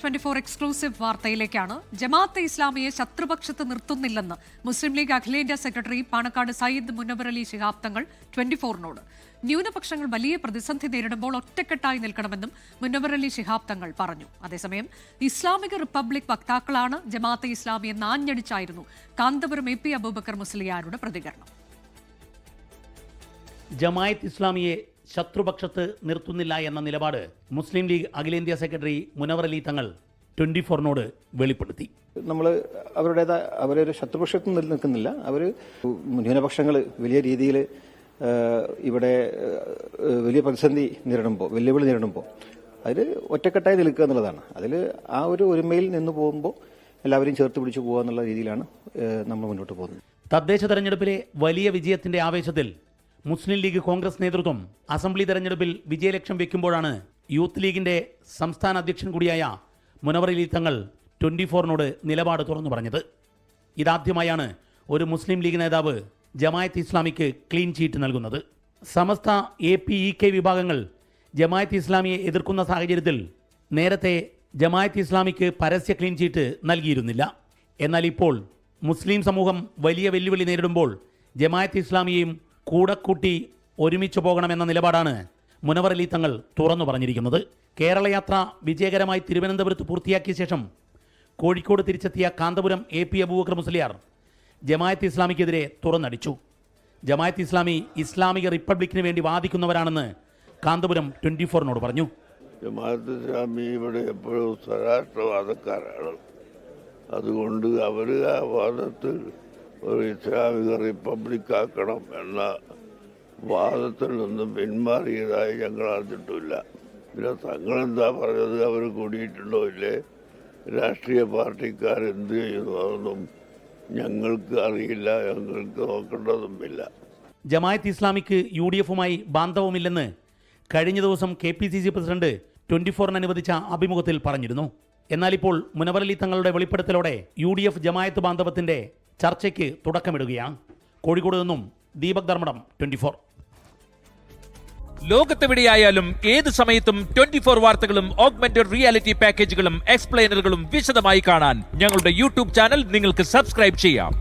24 exclusive വാർത്തയിലേക്കാണ്. Jamaat-e ഇസ്ലാമിയെ ശത്രുപക്ഷത്ത് നിർത്തുന്നില്ലെന്ന് മുസ്ലിം league അഖിലേന്ത്യാ secretary Panakkad Sayyid Munavvar Ali Shihab Thangal 24നോട്. ന്യൂനപക്ഷങ്ങൾ വലിയ പ്രതിസന്ധി നേരിടുമ്പോൾ ഒറ്റക്കെട്ടായി നിൽക്കണമെന്നും മുനവ്വർ അലി ശിഹാബ് തങ്ങൾ പറഞ്ഞു. അതേസമയം ഇസ്ലാമിക റിപ്പബ്ലിക് വക്താക്കളാണ് ജമാഅത്തെ ഇസ്ലാമിയെ ആഞ്ഞടിച്ചായിരുന്നു കാന്തപുരം AP അബൂബക്കർ മുസ്ലിയാരുടെ പ്രതികരണം. ജമാഅത്ത് ഇസ്ലാമിയെ ശത്രുപക്ഷത്ത് നിർത്തുന്നില്ല എന്ന നിലപാട് മുസ്ലിം ലീഗ് അഖിലേന്ത്യാ സെക്രട്ടറി മുനവ്വർ അലി തങ്ങൾ 24നോട് വെളിപ്പെടുത്തി. നമ്മൾ അവരൊരു ശത്രുപക്ഷത്ത് നിൽക്കുന്നില്ല. അവർ ന്യൂനപക്ഷങ്ങൾ വലിയ രീതിയിൽ ഇവിടെ വലിയ പ്രതിസന്ധി നേരിടുമ്പോൾ, വെല്ലുവിളി നേരിടുമ്പോൾ അതിൽ ഒറ്റക്കെട്ടായി നിൽക്കുക എന്നുള്ളതാണ്. അതിൽ ആ ഒരു ഒരുമയിൽ നിന്ന് പോകുമ്പോൾ എല്ലാവരെയും ചേർത്ത് പിടിച്ചു പോകുക എന്നുള്ള രീതിയിലാണ് നമ്മൾ മുന്നോട്ട് പോകുന്നത്. തദ്ദേശ തെരഞ്ഞെടുപ്പിലെ വലിയ വിജയത്തിന്റെ ആവേശത്തിൽ മുസ്ലിം ലീഗ് കോൺഗ്രസ് നേതൃത്വം അസംബ്ലി തെരഞ്ഞെടുപ്പിൽ വിജയലക്ഷ്യം വെക്കുമ്പോഴാണ് യൂത്ത് ലീഗിന്റെ സംസ്ഥാന അധ്യക്ഷൻ കൂടിയായ മുനവ്വർ അലി തങ്ങൾ 24നോട് നിലപാട് തുറന്നു പറഞ്ഞത്. ഇതാദ്യമായാണ് ഒരു മുസ്ലിം ലീഗ് നേതാവ് ജമാഅത്ത് ഇസ്ലാമിക്ക് ക്ലീൻ ചീറ്റ് നൽകുന്നത്. സമസ്ത APEK വിഭാഗങ്ങൾ ജമാഅത്ത് ഇസ്ലാമിയെ എതിർക്കുന്ന സാഹചര്യത്തിൽ നേരത്തെ ജമാഅത്ത് ഇസ്ലാമിക്ക് പരസ്യ ക്ലീൻ ചീറ്റ് നൽകിയിരുന്നില്ല. എന്നാൽ ഇപ്പോൾ മുസ്ലിം സമൂഹം വലിയ വെല്ലുവിളി നേരിടുമ്പോൾ ജമാഅത്ത് ഇസ്ലാമിയെയും കൂടെ കൂട്ടി ഒരുമിച്ച് പോകണമെന്ന നിലപാടാണ് മുനവ്വർ അലി തങ്ങൾ തുറന്നു പറഞ്ഞിരിക്കുന്നത്. കേരളയാത്ര വിജയകരമായി തിരുവനന്തപുരത്ത് പൂർത്തിയാക്കിയ ശേഷം കോഴിക്കോട് തിരിച്ചെത്തിയ കാന്തപുരം AP അബൂബക്കർ മുസ്ലിയാർ ജമാഅത്ത് ഇസ്ലാമിക്കെതിരെ തുറന്നടിച്ചു. ജമാഅത്ത് ഇസ്ലാമി ഇസ്ലാമിക റിപ്പബ്ലിക്കിന് വേണ്ടി വാദിക്കുന്നവരാണെന്ന് കാന്തപുരം 24നോട് പറഞ്ഞു. ജമാഅത്ത് ഇസ്ലാമി ഇവിടെ എപ്പോഴും സ്വരാഷ്ട്രവാദക്കാരാണ്. അതുകൊണ്ട് അവർ ആ വാദത്തിൽ ഒരു ഇസ്ലാമിക റിപ്പബ്ലിക് ആക്കണം എന്ന വാദത്തിൽ നിന്നും പിന്മാറിയതായി ഞങ്ങൾ അറിഞ്ഞിട്ടില്ല. പിന്നെ തങ്ങളെന്താ പറഞ്ഞത്, അവർ കൂടിയിട്ടുണ്ടോ ഇല്ലേ, രാഷ്ട്രീയ പാർട്ടിക്കാർ എന്ത് ചെയ്യുന്നു, അതൊന്നും ഞങ്ങൾക്ക് അറിയില്ല, ഞങ്ങൾക്ക് നോക്കേണ്ടതുമില്ല. ജമാഅത്ത് ഇസ്ലാമിക്ക് UDFുമായി ബാന്ധവുമില്ലെന്ന് കഴിഞ്ഞ ദിവസം KPCC പ്രസിഡന്റ് 24ന് അനുവദിച്ച അഭിമുഖത്തിൽ പറഞ്ഞിരുന്നു. എന്നാൽ ഇപ്പോൾ മുനവ്വർ അലി തങ്ങളുടെ വെളിപ്പെടുത്തലോടെ UDF ജമാഅത്ത് ബാന്ധവത്തിന്റെ ചർച്ചയ്ക്ക് തുടക്കമിടുകയാണ്. കോഴിക്കോട് നിന്നും ദീപക് ധർമ്മടം 24. ലോകത്തെവിടെയായാലും ഏത് സമയത്തും 24 വാർത്തകളും ഓഗ്മെന്റഡ് റിയാലിറ്റി പാക്കേജുകളും എക്സ്പ്ലെയിനറുകളും വിശദമായി കാണാൻ ഞങ്ങളുടെ YouTube ചാനൽ നിങ്ങൾക്ക് സബ്സ്ക്രൈബ് ചെയ്യാം.